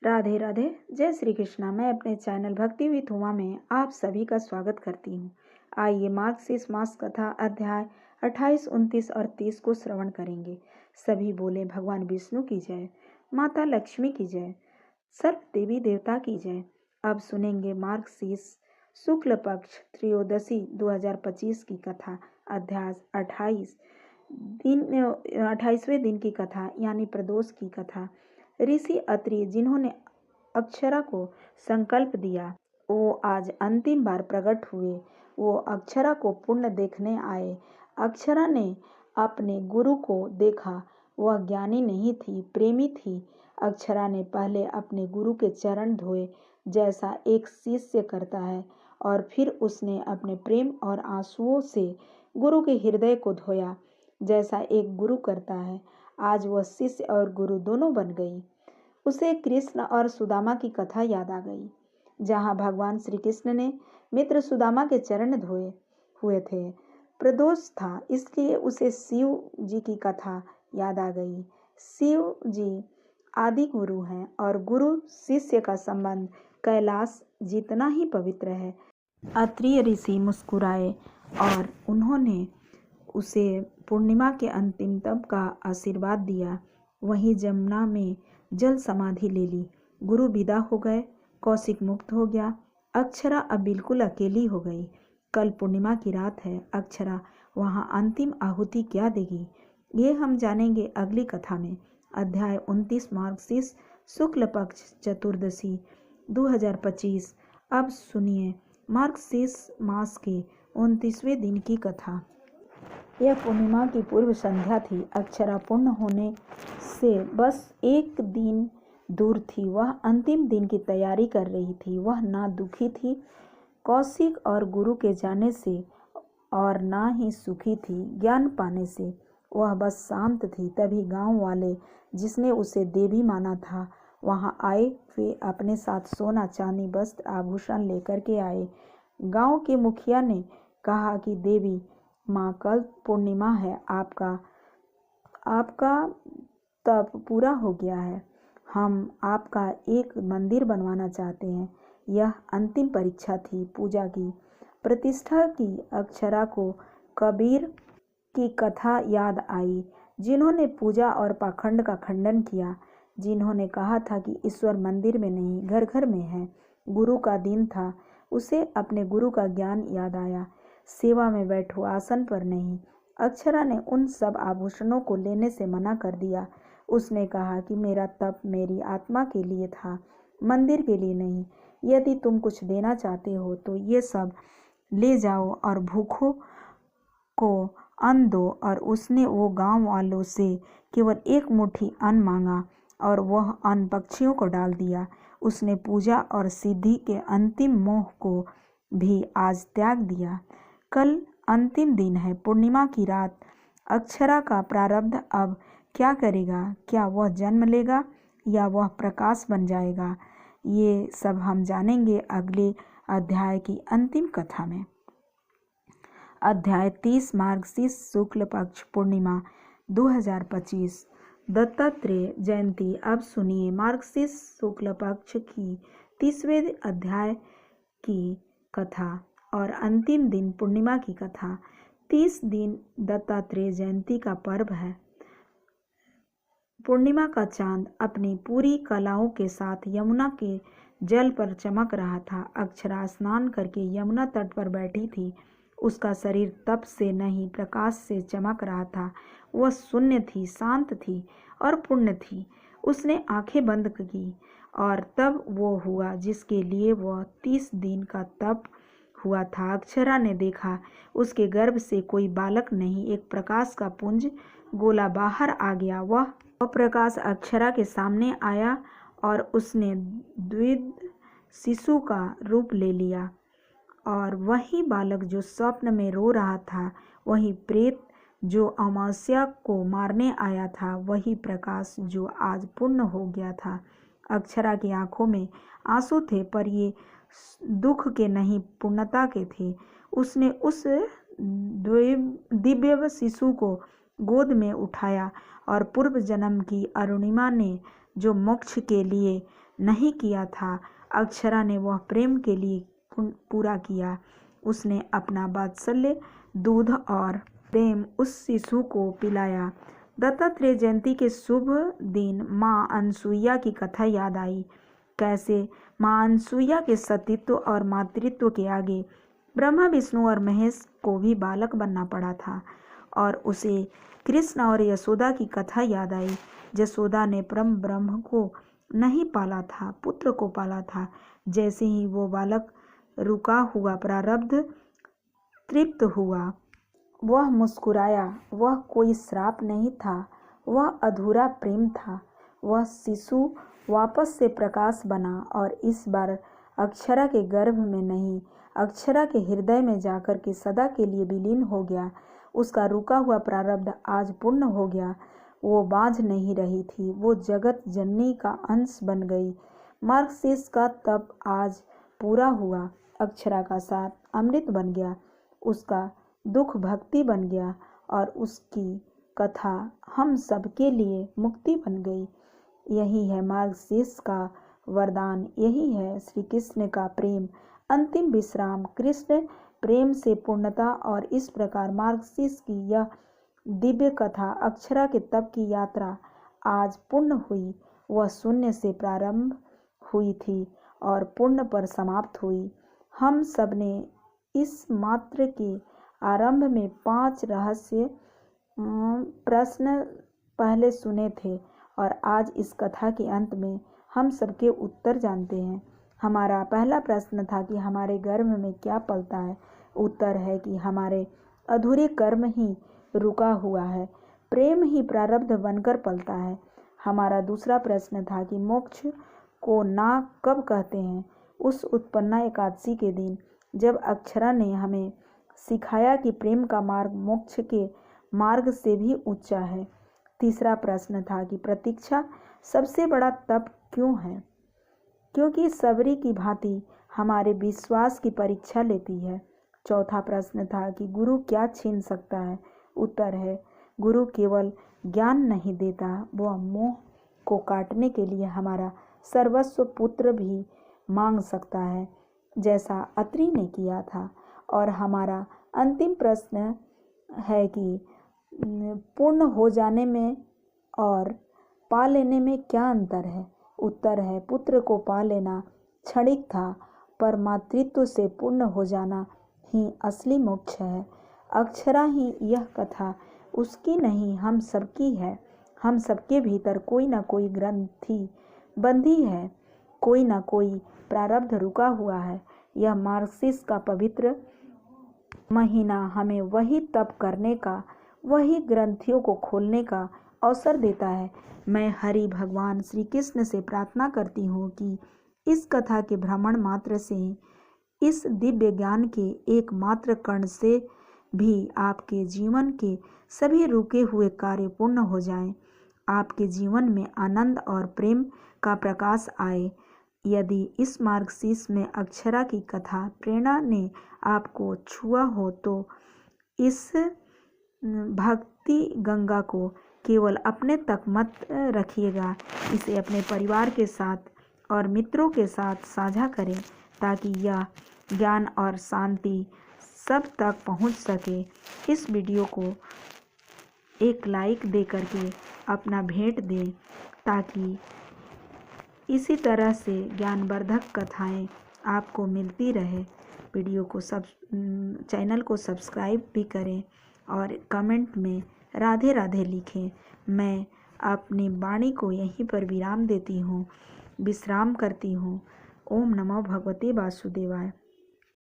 राधे राधे। जय श्री कृष्णा। मैं अपने चैनल भक्ति विद उमा में आप सभी का स्वागत करती हूँ। आइए मार्गशीर्ष मास कथा अध्याय 28, 29 और 30 को श्रवण करेंगे। सभी बोले भगवान विष्णु की जय, माता लक्ष्मी की जय, सर्व देवी देवता की जय। अब सुनेंगे मार्गशीर्ष शुक्ल पक्ष त्रयोदशी 2025 की कथा अध्याय 28वें दिन की कथा यानी प्रदोष की कथा। ऋषि अत्रि जिन्होंने अक्षरा को संकल्प दिया वो आज अंतिम बार प्रकट हुए। वो अक्षरा को पुण्य देखने आए। अक्षरा ने अपने गुरु को देखा। वह ज्ञानी नहीं थी, प्रेमी थी। अक्षरा ने पहले अपने गुरु के चरण धोए जैसा एक शिष्य करता है, और फिर उसने अपने प्रेम और आंसुओं से गुरु के हृदय को धोया जैसा एक गुरु करता है। आज वह शिष्य और गुरु दोनों बन गई। उसे कृष्ण और सुदामा की कथा याद आ गई, जहाँ भगवान श्री कृष्ण ने मित्र सुदामा के चरण धोए हुए थे। प्रदोष था, इसलिए उसे शिव जी की कथा याद आ गई। शिव जी आदि गुरु हैं और गुरु शिष्य का संबंध कैलाश जितना ही पवित्र है। अत्रि ऋषि मुस्कुराए और उन्होंने उसे पूर्णिमा के अंतिम तप का आशीर्वाद दिया। वहीं जमुना में जल समाधि ले ली। गुरु विदा हो गए। कौशिक मुक्त हो गया। अक्षरा अब बिल्कुल अकेली हो गई। कल पूर्णिमा की रात है। अक्षरा वहां अंतिम आहुति क्या देगी, ये हम जानेंगे अगली कथा में। अध्याय 29 मार्गशीर्ष शुक्ल पक्ष चतुर्दशी 2025। अब सुनिए मार्गशीर्ष मास के 29वें दिन की कथा। यह पूर्णिमा की पूर्व संध्या थी। अक्षरा पूर्ण होने से बस एक दिन दूर थी। वह अंतिम दिन की तैयारी कर रही थी। वह ना दुखी थी कौशिक और गुरु के जाने से और ना ही सुखी थी ज्ञान पाने से। वह बस शांत थी। तभी गांव वाले जिसने उसे देवी माना था वहां आए। वे अपने साथ सोना चांदी वस्त्र आभूषण लेकर के आए। गांव के मुखिया ने कहा कि देवी माँ, कल पूर्णिमा है। आपका तप पूरा हो गया है। हम आपका एक मंदिर बनवाना चाहते हैं। यह अंतिम परीक्षा थी पूजा की, प्रतिष्ठा की। अक्षरा को कबीर की कथा याद आई, जिन्होंने पूजा और पाखंड का खंडन किया, जिन्होंने कहा था कि ईश्वर मंदिर में नहीं घर घर में है। गुरु का दिन था। उसे अपने गुरु का ज्ञान याद आया। सेवा में बैठो, आसन पर नहीं। अक्षरा ने उन सब आभूषणों को लेने से मना कर दिया। उसने कहा कि मेरा तप मेरी आत्मा के लिए था, मंदिर के लिए नहीं। यदि तुम कुछ देना चाहते हो तो ये सब ले जाओ और भूखों को अन्न दो। और उसने वो गांव वालों से केवल एक मुट्ठी अन्न मांगा और वह अन्न पक्षियों को डाल दिया। उसने पूजा और सिद्धि के अंतिम मोह को भी आज त्याग दिया। कल अंतिम दिन है, पूर्णिमा की रात। अक्षरा का प्रारब्ध अब क्या करेगा? क्या वह जन्म लेगा या वह प्रकाश बन जाएगा? ये सब हम जानेंगे अगले अध्याय की अंतिम कथा में। अध्याय 30 मार्गशीर्ष शुक्ल पक्ष पूर्णिमा 2025 दत्तात्रेय जयंती। अब सुनिए मार्गशीर्ष शुक्ल पक्ष की 30वें अध्याय की कथा और अंतिम दिन पूर्णिमा की कथा। 30 दिन दत्तात्रेय जयंती का पर्व है। पूर्णिमा का चांद अपनी पूरी कलाओं के साथ यमुना के जल पर चमक रहा था। अक्षरा स्नान करके यमुना तट पर बैठी थी। उसका शरीर तप से नहीं प्रकाश से चमक रहा था। वह शून्य थी, शांत थी और पुण्य थी। उसने आंखें बंद की और तब वो हुआ जिसके लिए वह 30 दिन का तप हुआ था। अक्षरा ने देखा उसके गर्भ से कोई बालक नहीं, एक प्रकाश का पुंज गोला बाहर आ गया। वह प्रकाश अक्षरा के सामने आया और उसने द्विज शिशु का रूप ले लिया। और वही बालक जो स्वप्न में रो रहा था, वही प्रेत जो अमावस्या को मारने आया था, वही प्रकाश जो आज पूर्ण हो गया था। अक्षरा की आंखों में आंसू थे, पर ये दुख के नहीं, पूर्णता के थे। उसने उस दिव्य शिशु को गोद में उठाया और पूर्व जन्म की अरुणिमा ने जो मोक्ष के लिए नहीं किया था, अक्षरा ने वह प्रेम के लिए पूरा किया। उसने अपना वात्सल्य, दूध और प्रेम उस शिशु को पिलाया। दत्तात्रेय जयंती के शुभ दिन माँ अनसुईया की कथा याद आई। कैसे माँ अनसुईया के सतीत्व और मातृत्व के आगे ब्रह्मा, विष्णु और महेश को भी बालक बनना पड़ा था। और उसे कृष्ण और यशोदा की कथा याद आई। यशोदा ने परम ब्रह्म को नहीं पाला था, पुत्र को पाला था। जैसे ही वो बालक रुका हुआ प्रारब्ध तृप्त हुआ, वह मुस्कुराया। वह कोई श्राप नहीं था, वह अधूरा प्रेम था। वह शिशु वापस से प्रकाश बना और इस बार अक्षरा के गर्भ में नहीं, अक्षरा के हृदय में जाकर के सदा के लिए विलीन हो गया। उसका रुका हुआ प्रारब्ध आज पूर्ण हो गया। वो बाझ नहीं रही थी, वो जगत जननी का अंश बन गई। मार्गशीर्ष का तप आज पूरा हुआ। अक्षरा का साथ अमृत बन गया, उसका दुख भक्ति बन गया और उसकी कथा हम सबके लिए मुक्ति बन गई। यही है मार्गशीर्ष का वरदान, यही है श्री कृष्ण का प्रेम, अंतिम विश्राम, कृष्ण प्रेम से पूर्णता। और इस प्रकार मार्गशीर्ष की यह दिव्य कथा, अक्षरा के तप की यात्रा आज पूर्ण हुई। वह शून्य से प्रारंभ हुई थी और पूर्ण पर समाप्त हुई। हम सब ने इस मात्र के आरंभ में 5 रहस्य प्रश्न पहले सुने थे और आज इस कथा के अंत में हम सबके उत्तर जानते हैं। हमारा पहला प्रश्न था कि हमारे गर्भ में क्या पलता है। उत्तर है कि हमारे अधूरे कर्म ही रुका हुआ है, प्रेम ही प्रारब्ध बनकर पलता है। हमारा दूसरा प्रश्न था कि मोक्ष को ना कब कहते हैं। उस उत्पन्ना एकादशी के दिन, जब अक्षरा ने हमें सिखाया कि प्रेम का मार्ग मोक्ष के मार्ग से भी ऊंचा है। तीसरा प्रश्न था कि प्रतीक्षा सबसे बड़ा तप क्यों है, क्योंकि सबरी की भांति हमारे विश्वास की परीक्षा लेती है। चौथा प्रश्न था कि गुरु क्या छीन सकता है। उत्तर है, गुरु केवल ज्ञान नहीं देता, वह मोह को काटने के लिए हमारा सर्वस्व पुत्र भी मांग सकता है, जैसा अत्रि ने किया था। और हमारा अंतिम प्रश्न है कि पूर्ण हो जाने में और पा लेने में क्या अंतर है। उत्तर है, पुत्र को पा लेना क्षणिक था, पर मातृत्व से पूर्ण हो जाना ही असली मोक्ष है। अक्षरा ही यह कथा उसकी नहीं, हम सबकी है। हम सबके भीतर कोई ना कोई ग्रंथि बंधी है, कोई ना कोई प्रारब्ध रुका हुआ है। यह मार्गशीर्ष का पवित्र महीना हमें वही तप करने का, वही ग्रंथियों को खोलने का अवसर देता है। मैं हरि भगवान श्री कृष्ण से प्रार्थना करती हूँ कि इस कथा के भ्रमण मात्र से, इस दिव्य ज्ञान के एकमात्र कण से भी आपके जीवन के सभी रुके हुए कार्य पूर्ण हो जाएं, आपके जीवन में आनंद और प्रेम का प्रकाश आए। यदि इस मार्गशीर्ष में अक्षरा की कथा प्रेरणा ने आपको छुआ हो तो इस भक्ति गंगा को केवल अपने तक मत रखिएगा, इसे अपने परिवार के साथ और मित्रों के साथ साझा करें, ताकि यह ज्ञान और शांति सब तक पहुंच सके। इस वीडियो को एक लाइक दे करके अपना भेंट दें, ताकि इसी तरह से ज्ञानवर्धक कथाएं आपको मिलती रहे। वीडियो को चैनल को सब्सक्राइब भी करें और कमेंट में राधे राधे लिखें। मैं अपनी वाणी को यहीं पर विराम देती हूँ, विश्राम करती हूँ। ओम नमो भगवते वासुदेवाय।